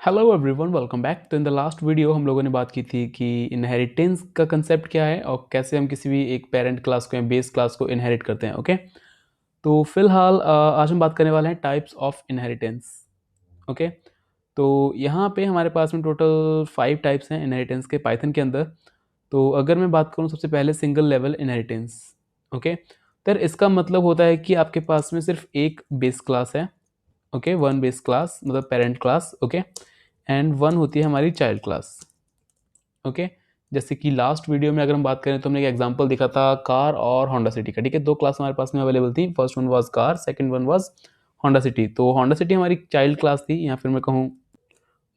Hello everyone, welcome back. तो in the last video हम लोगों ने बात की थी कि इनहेरिटेंस का कंसेप्ट क्या है और कैसे हम किसी भी एक पेरेंट क्लास को या बेस क्लास को इनहेरिट करते हैं। ओके, तो फिलहाल आज हम बात करने वाले हैं टाइप्स ऑफ इनहेरिटेंस। ओके, तो यहाँ पे हमारे पास में टोटल 5 टाइप्स हैं इनहेरिटेंस के पाइथन के अंदर। तो अगर मैं बात करूँ सबसे पहले सिंगल लेवल इनहेरिटेंस। ओके, तो इसका मतलब होता है कि आपके पास में सिर्फ एक बेस क्लास है। ओके, वन बेस क्लास मतलब parent class. Okay, and one होती है हमारी चाइल्ड क्लास। ओके, जैसे कि लास्ट वीडियो में अगर हम बात करें तो हमने एक एग्जांपल देखा था कार और होंडा सिटी का। ठीक है, दो क्लास हमारे पास में अवेलेबल थी। First one was car, second one was Honda city. तो होंडा सिटी हमारी चाइल्ड क्लास थी, या फिर मैं कहूँ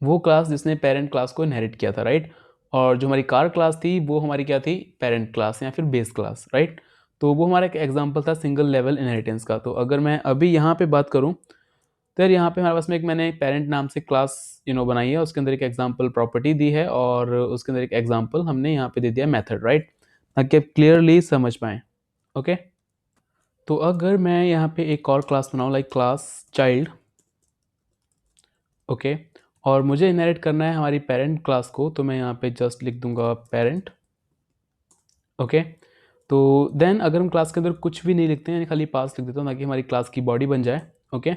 वो क्लास जिसने पेरेंट क्लास को इनहेरिट किया था, राइट। और जो हमारी कार क्लास थी वो हमारी क्या थी, पेरेंट क्लास या फिर बेस क्लास, राइट। तो वो हमारा एक एग्जांपल था सिंगल लेवल इनहेरिटेंस का। तो अगर मैं अभी यहाँ पे बात करूँ तो यार यहाँ पे हमारे पास में एक मैंने पेरेंट नाम से क्लास बनाई है, उसके अंदर एक एग्जांपल प्रॉपर्टी दी है और उसके अंदर एक एग्जांपल हमने यहाँ पे दे दिया मेथड, राइट, ताकि आप क्लियरली समझ पाएँ। ओके, तो अगर मैं यहाँ पे एक और क्लास बनाऊँ लाइक क्लास चाइल्ड। ओके, और मुझे इनहेरिट करना है हमारी पेरेंट क्लास को, तो मैं यहाँ पे जस्ट लिख दूंगा पेरेंट। ओके, तो देन अगर हम क्लास के अंदर कुछ भी नहीं लिखते हैं, यानी खाली पास लिख देता हूँ ताकि हमारी क्लास की बॉडी बन जाए। ओके,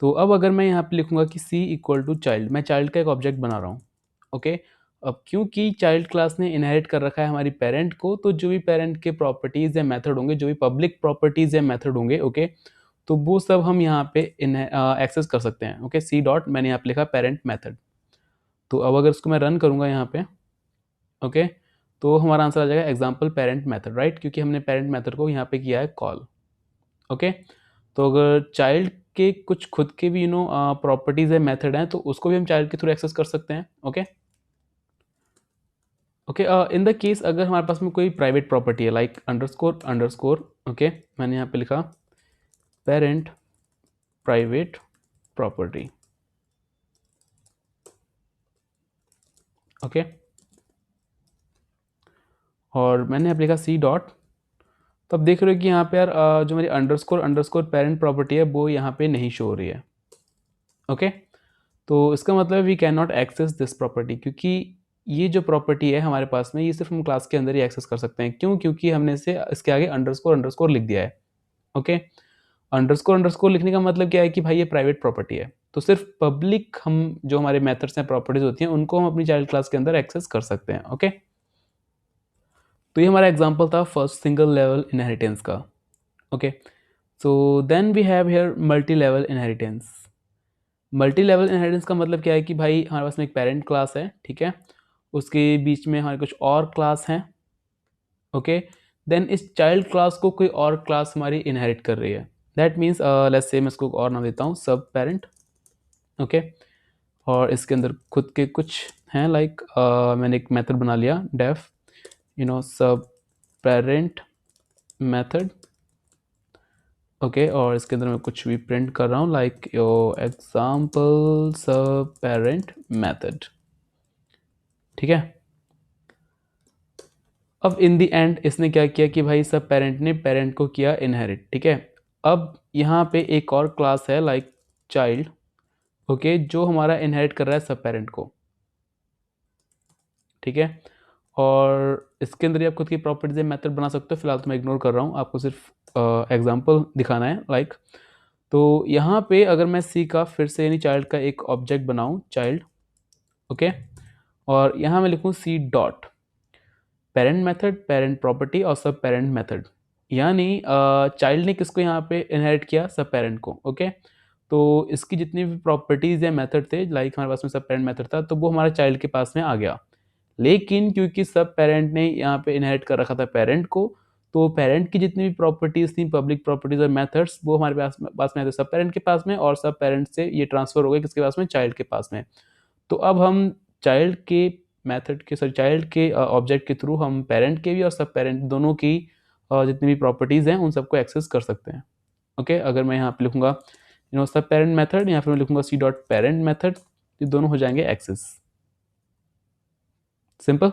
तो अब अगर मैं यहाँ पे लिखूंगा कि सी इक्वल टू चाइल्ड, मैं चाइल्ड का एक ऑब्जेक्ट बना रहा हूँ। ओके, अब क्योंकि चाइल्ड क्लास ने इनहेरिट कर रखा है हमारी पेरेंट को, तो जो भी पेरेंट के प्रॉपर्टीज़ या मेथड होंगे, जो भी पब्लिक प्रॉपर्टीज़ या मेथड होंगे, ओके, तो वो सब हम यहाँ पे एक्सेस कर सकते हैं। ओके, सी डॉट मैंने यहाँ पे लिखा पेरेंट मेथड। तो अब अगर इसको मैं रन करूँगा यहाँ पे, ओके, तो हमारा आंसर आ जाएगा एग्जाम्पल पेरेंट मेथड, राइट, क्योंकि हमने पेरेंट मेथड को यहाँ पे किया है कॉल। ओके, तो अगर चाइल्ड के कुछ खुद के भी प्रॉपर्टीज है, मेथड हैं, तो उसको भी हम चाइल्ड के थ्रू एक्सेस कर सकते हैं। Okay, okay, in the case अगर हमारे पास में कोई प्राइवेट प्रॉपर्टी है लाइक अंडरस्कोर अंडरस्कोर। ओके, मैंने यहाँ पे लिखा पेरेंट प्राइवेट प्रॉपर्टी। ओके, और मैंने यहाँ पे लिखा सी डॉट। तो अब देख रहे हो कि यहाँ पे यार जो मेरी अंडरस्कोर अंडरस्कोर पेरेंट प्रॉपर्टी है वो यहाँ पे नहीं शो हो रही है। ओके, तो इसका मतलब we can not access this property, क्योंकि ये जो प्रॉपर्टी है हमारे पास में ये सिर्फ हम क्लास के अंदर ही एक्सेस कर सकते हैं। क्यों? क्योंकि हमने इसे इसके आगे अंडरस्कोर अंडरस्कोर लिख दिया है। ओके, अंडरस्कोर अंडरस्कोर लिखने का मतलब क्या है कि भाई ये प्राइवेट प्रॉपर्टी है, तो सिर्फ पब्लिक हम जो हमारे मेथड्स हैं, प्रॉपर्टीज होती हैं, उनको हम अपनी चाइल्ड क्लास के अंदर एक्सेस कर सकते हैं। ओके, तो ये हमारा एग्जाम्पल था फर्स्ट सिंगल लेवल इनहेरिटेंस का। Okay, so then we have here multi level inheritance. Multi level inheritance का मतलब क्या है कि भाई हमारे पास में एक पेरेंट क्लास है, ठीक है, उसके बीच में हमारे कुछ और क्लास हैं। ओके, देन इस चाइल्ड क्लास को कोई और क्लास हमारी इनहेरिट कर रही है। दैट मीन्स लेट्स से मैं इसको और नाम देता हूँ सब पेरेंट। ओके, और इसके अंदर खुद के कुछ हैं लाइक मैंने एक मेथड बना लिया डेफ सब पेरेंट मेथड। ओके, और इसके अंदर मैं कुछ भी प्रिंट कर रहा हूँ लाइक योर एग्जाम्पल सब पेरेंट मेथड। ठीक है, अब इन दी एंड इसने क्या किया कि भाई सब पेरेंट ने पेरेंट को किया इनहेरिट। ठीक है, अब यहाँ पे एक और क्लास है लाइक चाइल्ड। ओके, जो हमारा इनहेरिट कर रहा है सब पेरेंट को। ठीक है, और इसके अंदर ही आप खुद की प्रॉपर्टीज मेथड बना सकते हो। फिलहाल तो मैं इग्नोर कर रहा हूँ, आपको सिर्फ एग्जाम्पल दिखाना है लाइक। तो यहाँ पे अगर मैं सी का फिर से यानी चाइल्ड का एक ऑब्जेक्ट बनाऊँ चाइल्ड। ओके, और यहाँ मैं लिखूँ C dot parent method parent property और सब पेरेंट मेथड, यानी चाइल्ड ने किसको यहाँ पे इनहेरिट किया, सब पेरेंट को। ओके, तो इसकी जितनी भी प्रॉपर्टीज या मेथड थे लाइक हमारे पास में सब पेरेंट मेथड था, तो वो हमारे चाइल्ड के पास में आ गया। लेकिन क्योंकि सब पेरेंट ने यहाँ पे इनहेरिट कर रखा था पेरेंट को, तो पेरेंट की जितनी भी प्रॉपर्टीज थी, पब्लिक प्रॉपर्टीज और मेथड्स, वो हमारे पास में आते सब पेरेंट के पास में, और सब पेरेंट से ये ट्रांसफर हो गए किसके पास में, चाइल्ड के पास में। तो अब हम चाइल्ड के मेथड के सॉरी चाइल्ड के ऑब्जेक्ट के थ्रू हम पेरेंट के भी और सब पेरेंट दोनों की जितनी भी प्रॉपर्टीज़ हैं उन सबको एक्सेस कर सकते हैं। ओके, अगर मैं यहाँ पे लिखूँगा सब पेरेंट मेथड, या फिर मैं लिखूँगा सी डॉट पेरेंट मेथड, ये दोनों हो जाएंगे एक्सेस। सिंपल।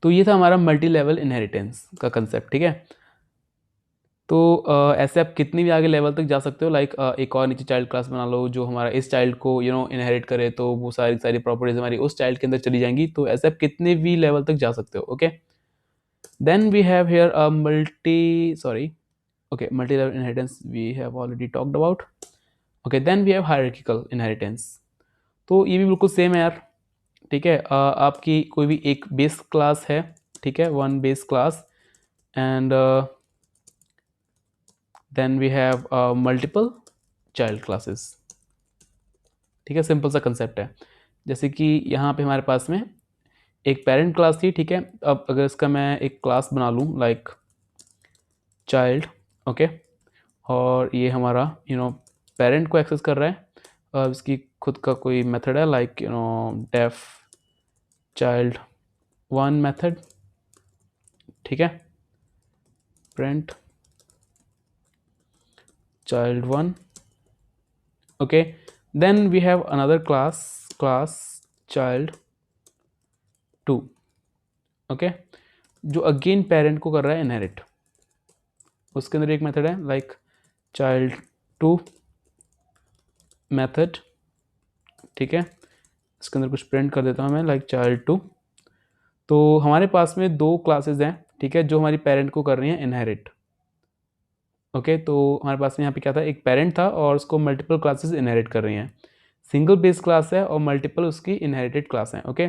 तो ये था हमारा मल्टी लेवल इनहेरिटेंस का कंसेप्ट। ठीक है, तो ऐसे आप कितनी भी आगे लेवल तक जा सकते हो, लाइक एक और नीचे चाइल्ड क्लास बना लो जो हमारा इस चाइल्ड को इनहेरिट करे, तो वो सारी सारी प्रॉपर्टीज हमारी उस चाइल्ड के अंदर चली जाएंगी। तो ऐसे आप कितने भी लेवल तक जा सकते हो। Okay, then we have here a multi level inheritance we have already talked about. Okay, then we have hierarchical inheritance. तो ये भी बिल्कुल सेम है यार। ठीक है, आपकी कोई भी एक बेस क्लास है, ठीक है, one base class, and then we have multiple child classes. ठीक है, सिंपल सा कंसेप्ट है। जैसे कि यहाँ पे हमारे पास में एक पेरेंट क्लास थी, ठीक है। अब अगर इसका मैं एक क्लास बना लूँ लाइक चाइल्ड, ओके, और ये हमारा पेरेंट को एक्सेस कर रहा है। अब इसकी खुद का कोई मेथड है like def child one method, ठीक है, print child 1, okay, then we have another class child 2, okay, जो अगेन पेरेंट को कर रहा है इनहेरिट। उसके अंदर एक मेथड है लाइक चाइल्ड 2 मेथड, ठीक है। इसके अंदर कुछ प्रिंट कर देता हूँ मैं लाइक चाइल्ड 2। तो हमारे पास में दो क्लासेस हैं, ठीक है, जो हमारी पेरेंट को कर रही हैं इनहेरिट। ओके, तो हमारे पास में यहाँ पे क्या था, एक पेरेंट था और उसको मल्टीपल क्लासेस इनहेरिट कर रही हैं। सिंगल बेस क्लास है और मल्टीपल उसकी इनहेरिटेड क्लास हैं। ओके,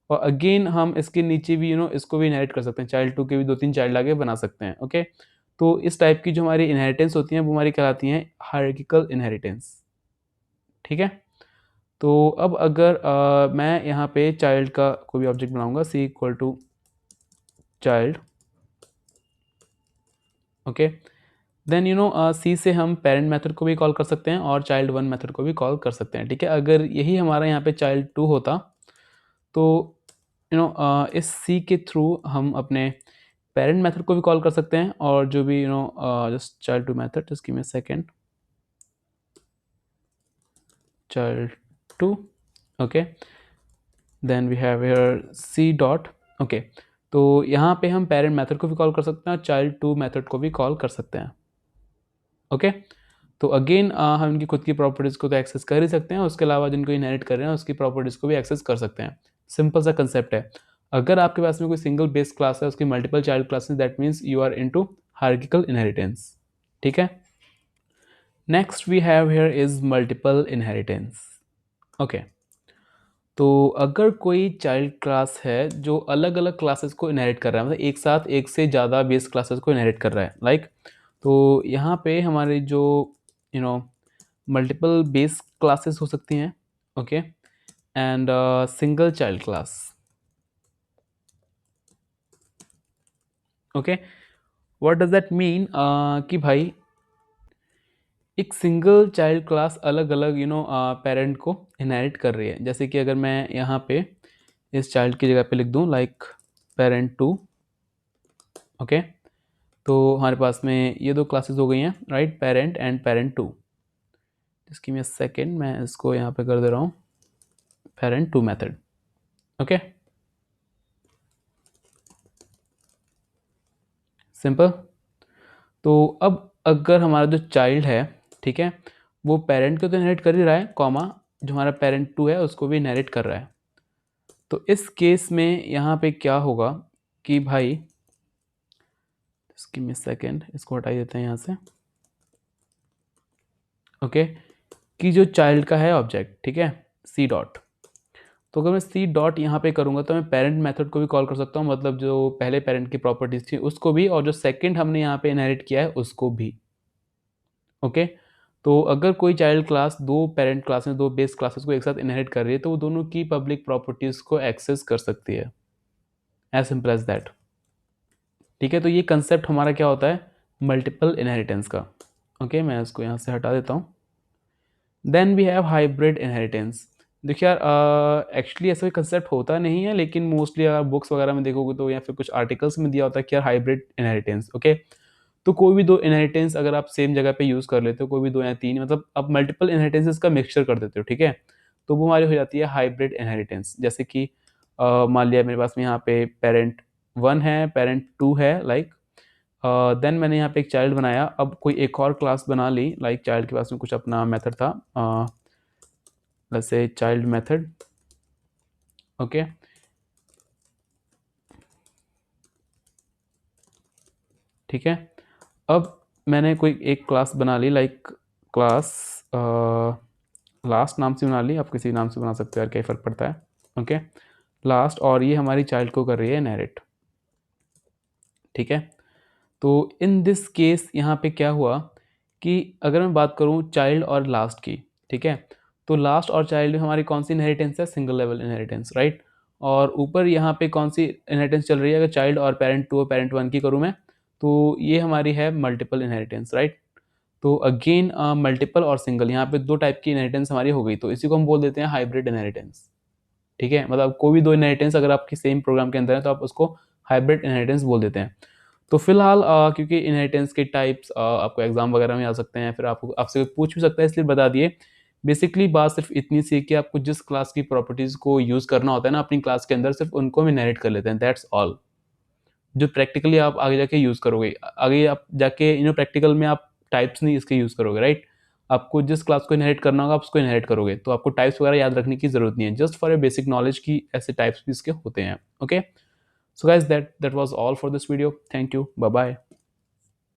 और अगेन हम इसके नीचे भी इसको भी इनहेरिट कर सकते हैं, चाइल्ड 2 के भी 2-3 चाइल्ड आगे बना सकते हैं। ओके, तो इस टाइप की जो हमारी इनहेरिटेंस होती हैं वो हमारी कहलाती हैं हायरार्किकल इनहेरिटेंस। ठीक है, तो अब अगर मैं यहाँ पे चाइल्ड का कोई भी ऑब्जेक्ट बनाऊंगा, C equal to child, okay, then C से हम पेरेंट मेथड को भी कॉल कर सकते हैं और चाइल्ड 1 मेथड को भी कॉल कर सकते हैं। ठीक है, अगर यही हमारा यहाँ पे चाइल्ड 2 होता तो इस सी के थ्रू हम अपने पेरेंट मेथड को भी कॉल कर सकते हैं और जो भी just child 2 method, just give me a second, child 2, okay, then we have here C dot, okay. तो यहाँ पे हम पेरेंट मेथड को भी कॉल कर सकते हैं और चाइल्ड 2 मेथड को भी कॉल कर सकते हैं। ओके, तो अगेन हम इनकी खुद की प्रॉपर्टीज़ को तो एक्सेस कर ही सकते हैं, उसके अलावा जिनको इनहेरिट कर रहे हैं उसकी प्रॉपर्टीज़ को भी एक्सेस कर सकते हैं। सिंपल सा कंसेप्ट है। अगर आपके पास में कोई सिंगल बेस क्लास है, उसकी multiple child classes, that means you are into hierarchical inheritance. ठीक है, next we have here is multiple inheritance. Okay, तो अगर कोई चाइल्ड क्लास है जो अलग अलग क्लासेस को इनहेरिट कर रहा है, मतलब एक साथ एक से ज़्यादा बेस क्लासेस को इनहेरिट कर रहा है, लाइक तो यहाँ पे हमारे जो मल्टीपल बेस क्लासेस हो सकती हैं, okay, and single child class. Okay, what does that mean कि भाई एक सिंगल चाइल्ड क्लास अलग अलग पेरेंट को इनहेरिट कर रही है। जैसे कि अगर मैं यहाँ पे इस चाइल्ड की जगह पे लिख दूँ लाइक पेरेंट 2, ओके, तो हमारे पास में ये दो क्लासेस हो गई हैं, right, parent and parent 2। Just give me a second, मैं इसको यहाँ पे कर दे रहा हूँ पेरेंट 2 मेथड। Okay, simple. तो अब अगर हमारा जो चाइल्ड है, ठीक है, वो पेरेंट को तो इनहेरिट कर ही रहा है, कॉमा जो हमारा पेरेंट 2 है उसको भी इनहेरिट कर रहा है। तो इस केस में यहाँ पे क्या होगा कि भाई, गिव मी सेकेंड, इसको हटा देते हैं यहाँ से। ओके, कि जो चाइल्ड का है ऑब्जेक्ट, ठीक है, सी डॉट, तो अगर मैं सी डॉट यहाँ पे करूँगा तो मैं पेरेंट मेथड को भी कॉल कर सकता हूँ, मतलब जो पहले पेरेंट की प्रॉपर्टीज थी उसको भी, और जो सेकंड हमने यहाँ पे इनहेरिट किया है उसको भी। ओके, तो अगर कोई चाइल्ड क्लास दो पेरेंट क्लास में दो बेस क्लासेस को एक साथ इनहेरिट कर रही है तो वो दोनों की पब्लिक प्रॉपर्टीज़ को एक्सेस कर सकती है, एज सिंपल एज दैट। ठीक है, तो ये कंसेप्ट हमारा क्या होता है, मल्टीपल इनहेरिटेंस का। ओके, मैं इसको यहाँ से हटा देता हूँ। Then we have hybrid inheritance. देखिए यार, एक्चुअली ऐसा कोई कंसेप्ट होता नहीं है, लेकिन मोस्टली अगर बुक्स वगैरह में देखोगे तो या फिर कुछ आर्टिकल्स में दिया होता है कि यार हाइब्रिड इनहेरिटेंस। ओके, तो कोई भी दो इनहेरिटेंस अगर आप सेम जगह पे यूज़ कर लेते हो, कोई भी दो या तीन, मतलब आप मल्टीपल इनहेरिटेंसेस का मिक्सचर कर देते हो, ठीक है, तो वो हमारी हो जाती है हाइब्रिड इनहेरिटेंस। जैसे कि मान लिया मेरे पास में यहाँ पे पेरेंट 1 है, पेरेंट 2 है, लाइक देन मैंने यहाँ पे एक चाइल्ड बनाया। अब कोई एक और क्लास बना ली, लाइक चाइल्ड के पास में कुछ अपना मेथड था, जैसे चाइल्ड मेथड। ओके, ठीक है। अब मैंने कोई एक क्लास बना ली, लाइक क्लास लास्ट नाम से बना ली, आप किसी नाम से बना सकते हो यार, क्या फ़र्क पड़ता है। ओके, लास्ट, और ये हमारी चाइल्ड को कर रही है इनहेरिट, ठीक है। तो इन दिस केस यहाँ पे क्या हुआ कि अगर मैं बात करूँ चाइल्ड और लास्ट की, ठीक है, तो लास्ट और चाइल्ड में हमारी कौन सी इनहेरिटेंस है, सिंगल लेवल इनहेरिटेंस, राइट। और ऊपर यहाँ पे कौन सी इनहेरिटेंस चल रही है, अगर चाइल्ड और पेरेंट 2 और पेरेंट 1 की करूँ मैं, तो ये हमारी है मल्टीपल इनहेरिटेंस, राइट। तो अगेन मल्टीपल और सिंगल, यहाँ पे दो टाइप की इनहेरिटेंस हमारी हो गई, तो इसी को हम बोल देते हैं हाइब्रिड इनहेरिटेंस, ठीक है। मतलब कोई भी दो इनहेरिटेंस अगर आपकी सेम प्रोग्राम के अंदर है तो आप उसको हाइब्रिड इनहेरिटेंस बोल देते हैं। तो फिलहाल क्योंकि इनहेरिटेंस के टाइप्स आपको एग्जाम वगैरह में आ सकते हैं, फिर आपको आपसे पूछ भी सकता है, इसलिए बता दिए। बेसिकली बात सिर्फ इतनी सी है कि आपको जिस क्लास की प्रॉपर्टीज़ को यूज़ करना होता है ना अपनी क्लास के अंदर, सिर्फ उनको हम इनहेरिट कर लेते हैं, दैट्स ऑल। जो प्रैक्टिकली आप आगे जाके यूज़ करोगे, आगे आप जाके प्रैक्टिकल में आप टाइप्स नहीं इसके यूज़ करोगे, राइट। आपको जिस क्लास को इनहेरिट करना होगा आप उसको इनहेरिट करोगे, तो आपको टाइप्स वगैरह याद रखने की ज़रूरत नहीं है, just for a basic knowledge की ऐसे टाइप्स भी इसके होते हैं। Okay, so guys that was all for this video, thank you, bye bye.